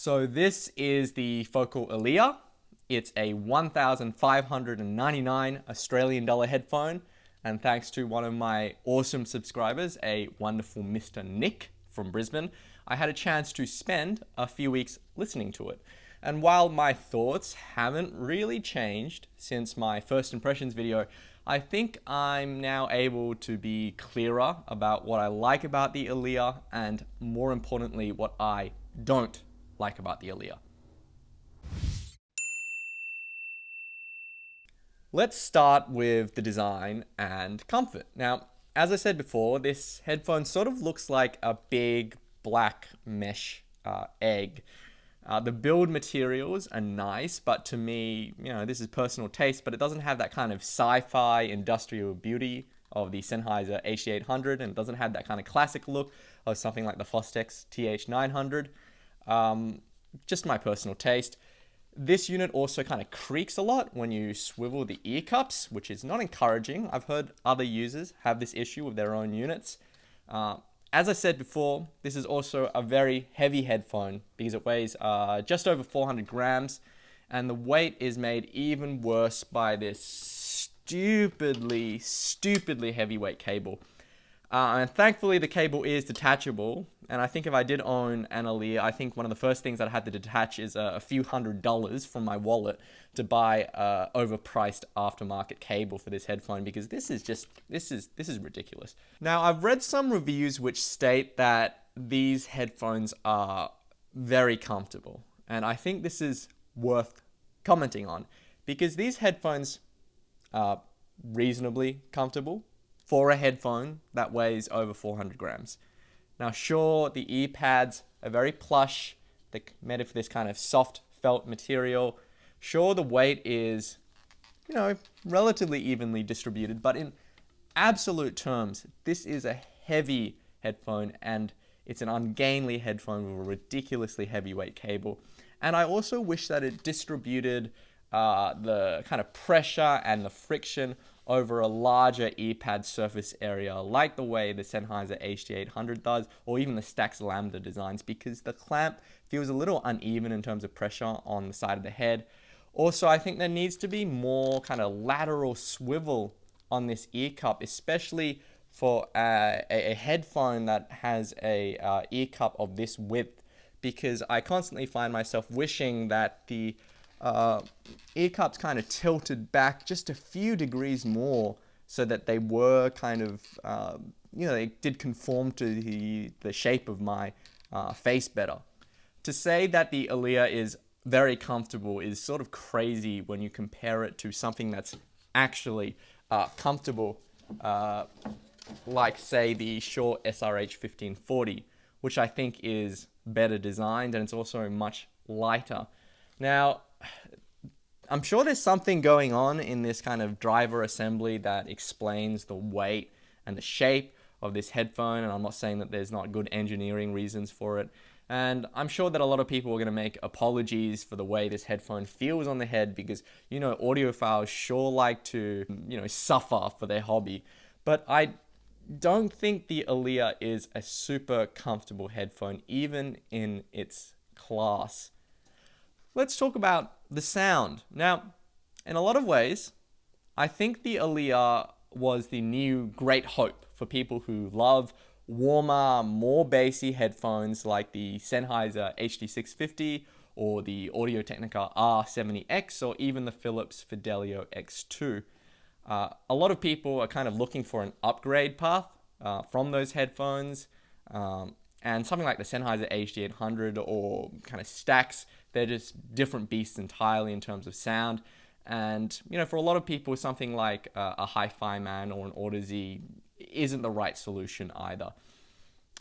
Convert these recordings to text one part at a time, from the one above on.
So this is the Focal Elear. It's a 1,599 Australian dollar headphone. And thanks to one of my awesome subscribers, a wonderful Mr. Nick from Brisbane, I had a chance to spend a few weeks listening to it. And while my thoughts haven't really changed since my first impressions video, I think I'm now able to be clearer about what I like about the Elear and, more importantly, what I don't like about the Elear. Let's start with the design and comfort. Now, as I said before, this headphone sort of looks like a big black mesh egg. The build materials are nice, but to me, this is personal taste, but it doesn't have that kind of sci-fi industrial beauty of the Sennheiser HD800, and it doesn't have that kind of classic look of something like the Fostex TH900. Just my personal taste. This unit also kind of creaks a lot when you swivel the ear cups, which is not encouraging. I've heard other users have this issue with their own units. As I said before, this is also a very heavy headphone because it weighs just over 400 grams, and the weight is made even worse by this stupidly heavyweight cable. And thankfully the cable is detachable, and I think if I did own an Elear, I think one of the first things that I had to detach is a few $100s from my wallet to buy overpriced aftermarket cable for this headphone, because this is ridiculous. Now, I've read some reviews which state that these headphones are very comfortable, and I think this is worth commenting on, because these headphones are reasonably comfortable for a headphone that weighs over 400 grams. Now, sure, the ear pads are very plush. They're made of this kind of soft felt material. Sure, the weight is, relatively evenly distributed, but in absolute terms, this is a heavy headphone, and it's an ungainly headphone with a ridiculously heavyweight cable. And I also wish that it distributed the kind of pressure and the friction over a larger ear pad surface area, like the way the Sennheiser HD800 does, or even the Stax Lambda designs, because the clamp feels a little uneven in terms of pressure on the side of the head. Also, I think there needs to be more kind of lateral swivel on this ear cup, especially for a headphone that has a ear cup of this width, because I constantly find myself wishing that the ear cups kind of tilted back just a few degrees more, so that they were kind of, they did conform to the shape of my face better. To say that the Elear is very comfortable is sort of crazy when you compare it to something that's actually comfortable, like, say, the Shure SRH 1540, which I think is better designed, and it's also much lighter. Now, I'm sure there's something going on in this kind of driver assembly that explains the weight and the shape of this headphone, and I'm not saying that there's not good engineering reasons for it. And I'm sure that a lot of people are going to make apologies for the way this headphone feels on the head, because, audiophiles sure like to, suffer for their hobby. But I don't think the Elear is a super comfortable headphone, even in its class. Let's talk about the sound. Now, in a lot of ways, I think the Elear was the new great hope for people who love warmer, more bassy headphones like the Sennheiser HD650 or the Audio-Technica R70X, or even the Philips Fidelio X2. A lot of people are kind of looking for an upgrade path from those headphones, and something like the Sennheiser HD800 or kind of Stax, they're just different beasts entirely in terms of sound. And, for a lot of people, something like a Hi-Fi Man or an Audeze isn't the right solution either.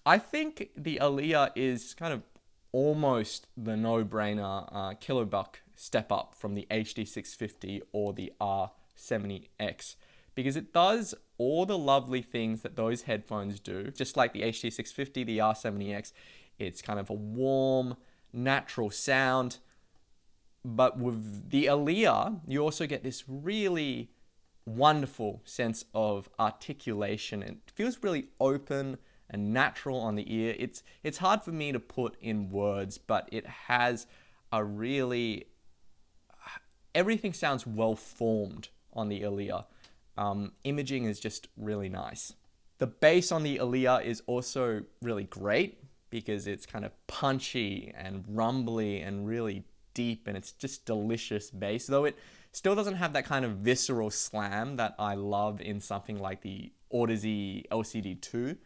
I think the Elear is kind of almost the no-brainer kilobuck step up from the HD650 or the R70X, because it does all the lovely things that those headphones do. Just like the HD650, the R70X, it's kind of a warm, natural sound. But with the Elear, you also get this really wonderful sense of articulation. It feels really open and natural on the ear. It's hard for me to put in words, but it has a really, everything sounds well formed on the Elear. Imaging is just really nice. The bass on the Elear is also really great because it's kind of punchy and rumbly and really deep, and it's just delicious bass, though it still doesn't have that kind of visceral slam that I love in something like the Audeze LCD2.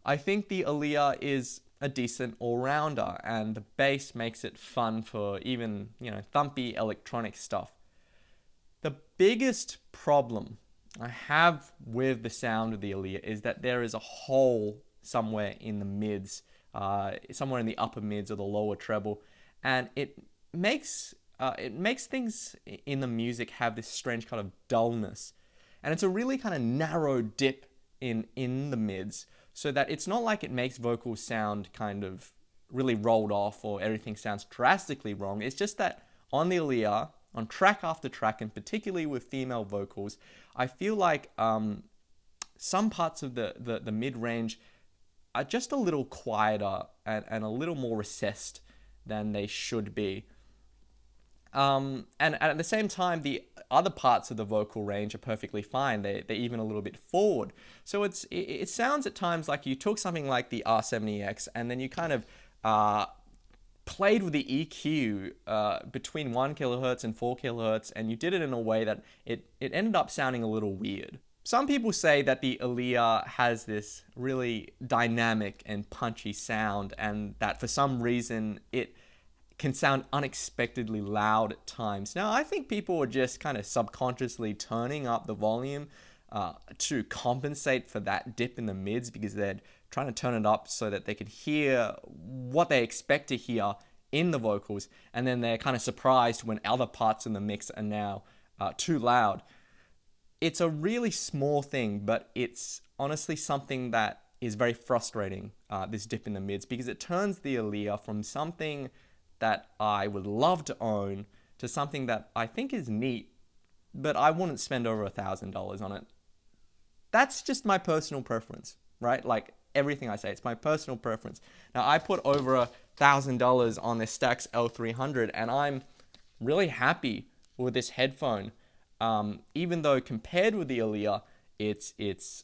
I think the Elear is a decent all-rounder, and the bass makes it fun for even, thumpy electronic stuff. The biggest problem I have with the sound of the Elear is that there is a hole somewhere in the mids, somewhere in the upper mids or the lower treble, and it makes things in the music have this strange kind of dullness, and it's a really kind of narrow dip in the mids, so that it's not like it makes vocals sound kind of really rolled off or everything sounds drastically wrong. It's just that on the Elear, on track after track, and particularly with female vocals, I feel like some parts of the mid-range are just a little quieter and a little more recessed than they should be. And at the same time, the other parts of the vocal range are perfectly fine. They're even a little bit forward. So it sounds at times like you took something like the R70X and then you kind of played with the EQ between 1 kilohertz and 4 kilohertz, and you did it in a way that it ended up sounding a little weird. Some people say that the Elear has this really dynamic and punchy sound, and that for some reason it can sound unexpectedly loud at times. Now, I think people are just kind of subconsciously turning up the volume to compensate for that dip in the mids, because they're trying to turn it up so that they can hear what they expect to hear in the vocals, and then they're kind of surprised when other parts in the mix are now too loud. It's a really small thing, but it's honestly something that is very frustrating, this dip in the mids, because it turns the Elear from something that I would love to own to something that I think is neat, but I wouldn't spend over $1,000 on it. That's just my personal preference, right? Like everything I say, it's my personal preference. Now, I put over $1,000 on this Stax L300, and I'm really happy with this headphone. Even though compared with the Elear, it's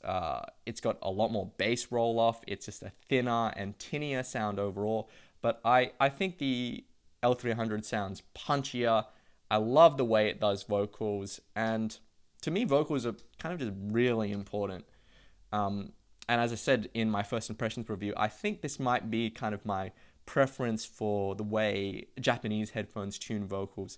got a lot more bass roll off. It's just a thinner and tinnier sound overall. But I think the L300 sounds punchier. I love the way it does vocals, and to me, vocals are kind of just really important. And as I said in my first impressions review, I think this might be kind of my preference for the way Japanese headphones tune vocals.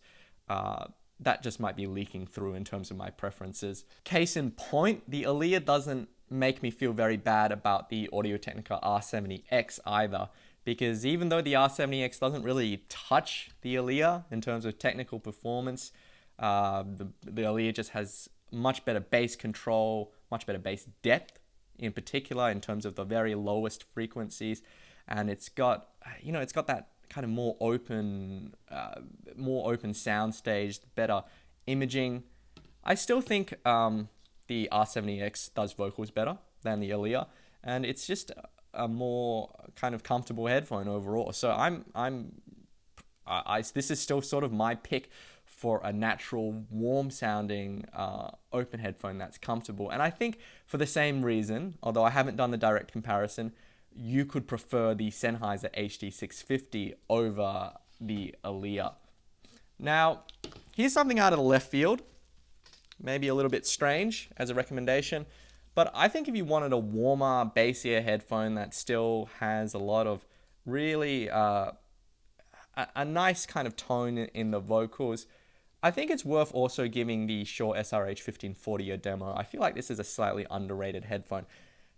That just might be leaking through in terms of my preferences. Case in point, the Elear doesn't make me feel very bad about the Audio-Technica R70X either, because even though the R70X doesn't really touch the Elear in terms of technical performance, the Elear just has much better bass control, much better bass depth in particular in terms of the very lowest frequencies, and it's got that kind of more open soundstage, better imaging. I still think the R70X does vocals better than the Elear, and it's just a more kind of comfortable headphone overall. So this is still sort of my pick for a natural, warm-sounding, open headphone that's comfortable. And I think for the same reason, although I haven't done the direct comparison, you could prefer the Sennheiser HD650 over the Elear. Now, here's something out of the left field, maybe a little bit strange as a recommendation, but I think if you wanted a warmer, bassier headphone that still has a lot of really a nice kind of tone in the vocals, I think it's worth also giving the Shure SRH1540 a demo. I feel like this is a slightly underrated headphone.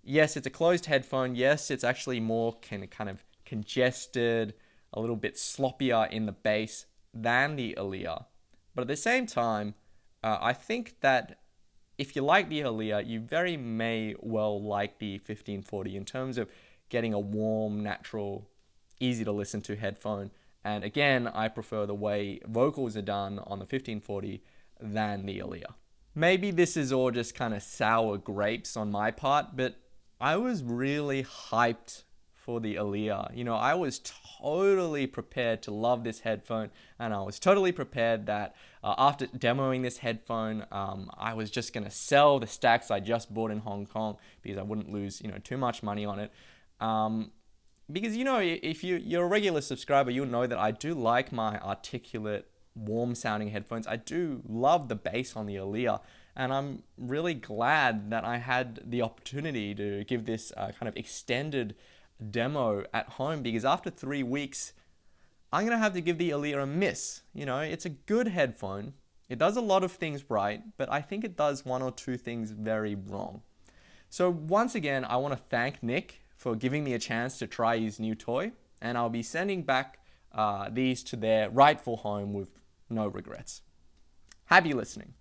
Yes, it's a closed headphone. Yes, it's actually more kind of congested, a little bit sloppier in the bass than the Elear. But at the same time, I think that if you like the Elear, you very may well like the 1540 in terms of getting a warm, natural, easy to listen to headphone. And again, I prefer the way vocals are done on the 1540 than the Elear. Maybe this is all just kind of sour grapes on my part, but I was really hyped for the Elear. I was totally prepared to love this headphone, and I was totally prepared that after demoing this headphone, I was just gonna sell the stacks I just bought in Hong Kong because I wouldn't lose, too much money on it. Because if you're a regular subscriber, you'll know that I do like my articulate, warm sounding headphones. I do love the bass on the Elear, and I'm really glad that I had the opportunity to give this kind of extended demo at home, because after 3 weeks I'm gonna have to give the Elear a miss. It's a good headphone, it does a lot of things right, but I think it does one or two things very wrong. So once again, I want to thank Nick for giving me a chance to try his new toy, and I'll be sending back these to their rightful home with no regrets. Happy listening.